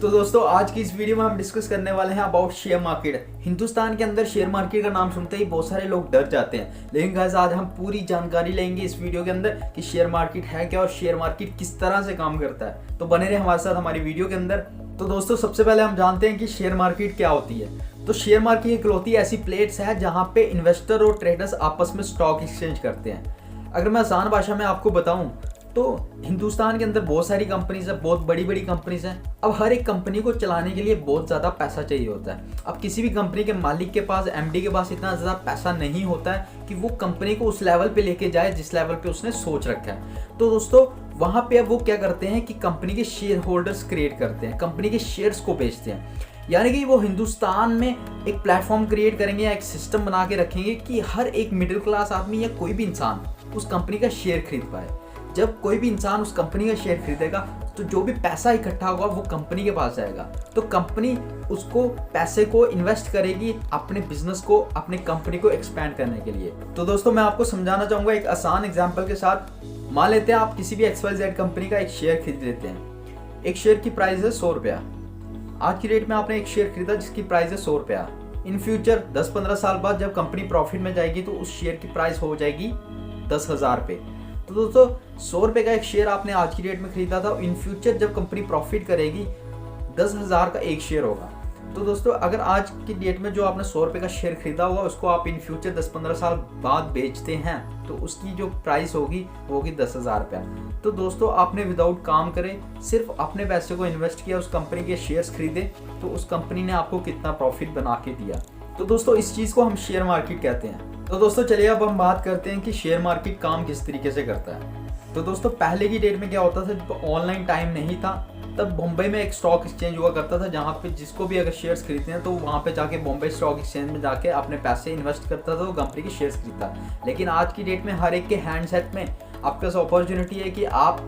तो दोस्तों आज की इस वीडियो में हम डिस्कस करने वाले हैं अबाउट शेयर मार्केट। हिंदुस्तान के अंदर शेयर मार्केट का नाम सुनते ही बहुत सारे लोग डर जाते हैं, लेकिन गाइस आज हम पूरी जानकारी लेंगे इस वीडियो के अंदर कि शेयर मार्केट है क्या और शेयर मार्केट किस तरह से काम करता है। तो बने रहे हमारे साथ हमारी वीडियो के अंदर। तो दोस्तों सबसे पहले हम जानते हैं कि शेयर मार्केट क्या होती है। तो शेयर मार्केट इकलौती ऐसी प्लेट्स है जहाँ पे इन्वेस्टर और ट्रेडर्स आपस में स्टॉक एक्सचेंज करते हैं। अगर मैं आसान भाषा में आपको बताऊं तो हिंदुस्तान के अंदर बहुत सारी कंपनीज है, बहुत बड़ी बड़ी कंपनीज हैं। अब हर एक कंपनी को चलाने के लिए बहुत ज़्यादा पैसा चाहिए होता है। अब किसी भी कंपनी के मालिक के पास, एमडी के पास इतना ज़्यादा पैसा नहीं होता है कि वो कंपनी को उस लेवल पे लेके जाए जिस लेवल पे उसने सोच रखा है। तो दोस्तों वहाँ पे अब वो क्या करते हैं कि कंपनी के शेयर होल्डर्स क्रिएट करते हैं, कंपनी के शेयर्स को बेचते हैं। यानी कि वो हिंदुस्तान में एक प्लेटफॉर्म क्रिएट करेंगे या एक सिस्टम बना के रखेंगे कि हर एक मिडिल क्लास आदमी या कोई भी इंसान उस कंपनी का शेयर खरीद पाए। जब कोई भी इंसान उस कंपनी का शेयर खरीदेगा तो जो भी पैसा इकट्ठा होगा वो कंपनी के पास जाएगा। तो कंपनी उसको पैसे को इन्वेस्ट करेगी अपने बिजनेस को, अपने कंपनी को एक्सपैंड करने के लिए। तो दोस्तों मैं आपको समझाना चाहूँगा एक आसान एग्जांपल के साथ। मान लेते हैं आप किसी भी XYZ कंपनी का एक शेयर खरीद लेते हैं। एक शेयर की प्राइस है 100 रुपया। आज की डेट में आपने एक शेयर खरीदा जिसकी प्राइस है 100 रुपया। इन फ्यूचर 10-15 साल बाद जब कंपनी प्रॉफिट में जाएगी तो उस शेयर की प्राइस हो जाएगी 10,000 रुपये। तो दोस्तों 100 रुपये का एक शेयर आपने आज की डेट में खरीदा था, इन फ्यूचर जब कंपनी प्रॉफिट करेगी 10,000 का एक शेयर होगा। तो दोस्तों अगर आज की डेट में जो आपने 100 रुपये का शेयर खरीदा हुआ उसको आप इन फ्यूचर 10-15 साल बाद बेचते हैं तो उसकी जो प्राइस होगी वो होगी 10,000 रुपया। तो दोस्तों आपने विदाउट काम करे सिर्फ अपने पैसे को इन्वेस्ट किया, उस कंपनी के शेयर्स खरीदे, तो उस कंपनी ने आपको कितना प्रॉफिट बना के दिया। तो दोस्तों इस चीज़ को हम शेयर मार्केट कहते हैं। तो दोस्तों चलिए अब हम बात करते हैं कि शेयर मार्केट काम किस तरीके से करता है। तो दोस्तों पहले की डेट में क्या होता था, जब ऑनलाइन टाइम नहीं था तब बॉम्बे में एक स्टॉक एक्सचेंज हुआ करता था जहाँ पे जिसको भी अगर शेयर्स खरीदते हैं तो वहाँ पे जाके बॉम्बे स्टॉक एक्सचेंज में जाके अपने पैसे इन्वेस्ट करता था, वो कंपनी के शेयर्स खरीदता। लेकिन आज की डेट में हर एक के हैंडसेट में आपके पास अपॉर्चुनिटी है कि आप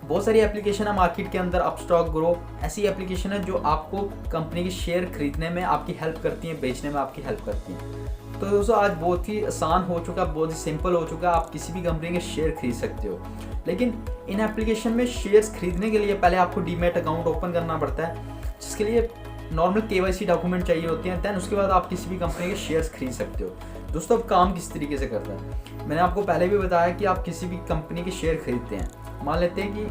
बहुत सारी एप्लीकेशन है मार्केट के अंदर, अपस्टॉक ग्रो ऐसी एप्लीकेशन है जो आपको कंपनी के शेयर खरीदने में आपकी हेल्प करती हैं, बेचने में आपकी हेल्प करती हैं। तो दोस्तों आज बहुत ही आसान हो चुका, बहुत ही सिंपल हो चुका, आप किसी भी कंपनी के शेयर खरीद सकते हो। लेकिन इन एप्लीकेशन में शेयर्स खरीदने के लिए पहले आपको डीमैट अकाउंट ओपन करना पड़ता है, जिसके लिए नॉर्मल KYC डॉक्यूमेंट चाहिए होते हैं। देन उसके बाद आप किसी भी कंपनी के शेयर्स खरीद सकते हो। दोस्तों अब काम किस तरीके से करता है, मैंने आपको पहले भी बताया कि आप किसी भी कंपनी के शेयर खरीदते हैं। मान लेते हैं कि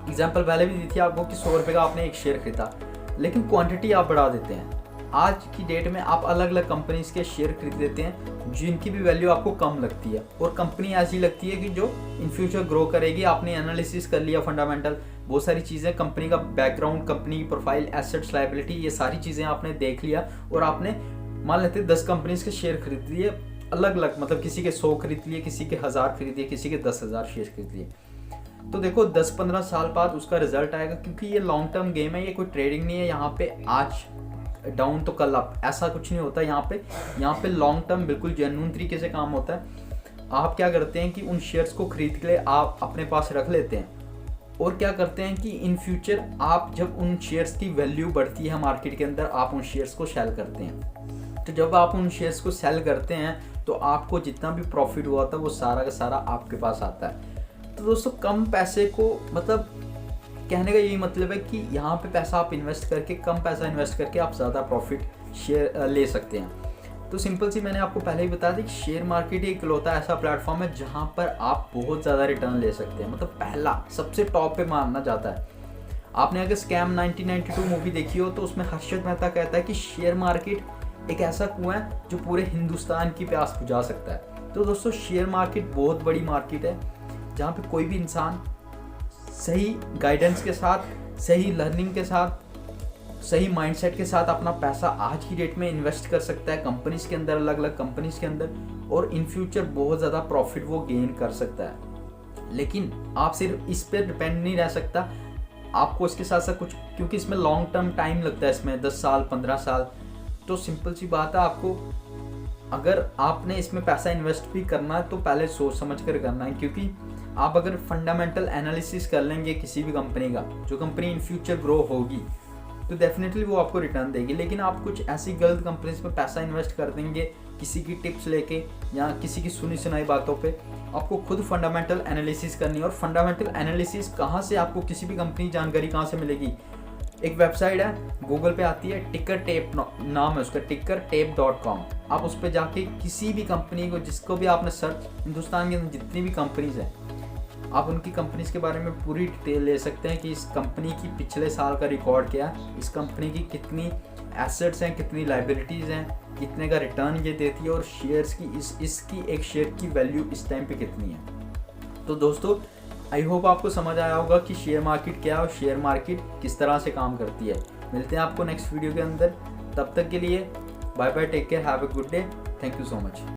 एग्जाम्पल पहले भी दी थी आपको कि 100 रुपये का आपने एक शेयर खरीदा, लेकिन क्वांटिटी आप बढ़ा देते हैं। आज की डेट में आप अलग अलग कंपनीज के शेयर खरीद लेते हैं जिनकी भी वैल्यू आपको कम लगती है, और कंपनी ऐसी लगती है कि जो इन फ्यूचर ग्रो करेगी। आपने एनालिसिस कर लिया, फंडामेंटल बहुत सारी चीज़ें, कंपनी का बैकग्राउंड, कंपनी की प्रोफाइल, एसेट्स, लायबिलिटी, ये सारी चीज़ें आपने देख लिया और आपने मान लेते 10 कंपनीज के शेयर खरीद लिए अलग अलग, मतलब किसी के 100 खरीद लिए, किसी के 1000 खरीद लिए, किसी के 10,000 शेयर खरीद लिए। तो देखो 10-15 साल बाद उसका रिजल्ट आएगा, क्योंकि ये लॉन्ग टर्म गेम है, ये कोई ट्रेडिंग नहीं है। यहाँ पे आज डाउन तो कल अप ऐसा कुछ नहीं होता। यहाँ पे लॉन्ग टर्म बिल्कुल जेन्युइन तरीके से काम होता है। आप क्या करते हैं कि उन शेयर्स को खरीद के लिए आप अपने पास रख लेते हैं, और क्या करते हैं कि इन फ्यूचर आप जब उन शेयर्स की वैल्यू बढ़ती है मार्केट के अंदर, आप उन शेयर्स को सेल करते हैं। तो जब आप उन शेयर्स को सेल करते हैं तो आपको जितना भी प्रॉफिट हुआ था वो सारा का सारा आपके पास आता है। तो दोस्तों कम पैसे को, मतलब कहने का यही मतलब है कि यहाँ पे पैसा आप इन्वेस्ट करके, कम पैसा इन्वेस्ट करके आप ज़्यादा प्रॉफिट शेयर ले सकते हैं। तो सिंपल सी मैंने आपको पहले ही बताया था कि शेयर मार्केट एक इकलौता ऐसा प्लेटफॉर्म है जहाँ पर आप बहुत ज़्यादा रिटर्न ले सकते हैं, मतलब पहला सबसे टॉप पे मानना जाता है। आपने अगर स्कैम 1992 मूवी देखी हो तो उसमें हर्षद मेहता कहता है कि शेयर मार्केट एक ऐसा कुआं है जो पूरे हिंदुस्तान की प्यास बुझा सकता है। तो दोस्तों शेयर मार्केट बहुत बड़ी मार्केट है जहाँ पे कोई भी इंसान सही गाइडेंस के साथ, सही लर्निंग के साथ, सही माइंडसेट के साथ अपना पैसा आज की डेट में इन्वेस्ट कर सकता है कंपनीज के अंदर, अलग अलग कंपनीज के अंदर, और इन फ्यूचर बहुत ज़्यादा प्रॉफिट वो गेन कर सकता है। लेकिन आप सिर्फ इस पर डिपेंड नहीं रह सकता, आपको इसके साथ साथ कुछ, क्योंकि इसमें लॉन्ग टर्म टाइम लगता है, इसमें 10 साल 15 साल। तो सिंपल सी बात है, आपको अगर आपने इसमें पैसा इन्वेस्ट भी करना है तो पहले सोच समझ कर करना है, क्योंकि आप अगर फंडामेंटल एनालिसिस कर लेंगे किसी भी कंपनी का, जो कंपनी इन फ्यूचर ग्रो होगी, तो डेफिनेटली वो आपको रिटर्न देगी। लेकिन आप कुछ ऐसी गलत कंपनीज में पैसा इन्वेस्ट कर देंगे किसी की टिप्स लेके या किसी की सुनी सुनाई बातों पे, आपको खुद फंडामेंटल एनालिसिस करनी है। और फंडामेंटल एनालिसिस कहाँ से, आपको किसी भी कंपनी जानकारी कहाँ से मिलेगी, एक वेबसाइट है गूगल पे आती है, टिकर टेप नाम है उसका, tickertape.com। आप उस पर जाके किसी भी कंपनी को, जिसको भी आपने सर्च, हिंदुस्तान के अंदर जितनी भी कंपनीज हैं, आप उनकी कंपनीज के बारे में पूरी डिटेल ले सकते हैं कि इस कंपनी की पिछले साल का रिकॉर्ड क्या है, इस कंपनी की कितनी एसेट्स हैं, कितनी लाइबिलिटीज़ हैं, कितने का रिटर्न ये देती है, और शेयर्स की इसकी एक शेयर की वैल्यू इस टाइम पे कितनी है। तो दोस्तों आई होप आपको समझ आया होगा कि शेयर मार्केट क्या है और शेयर मार्केट किस तरह से काम करती है। मिलते हैं आपको नेक्स्ट वीडियो के अंदर, तब तक के लिए bye bye, take care, have a good day, thank you so much.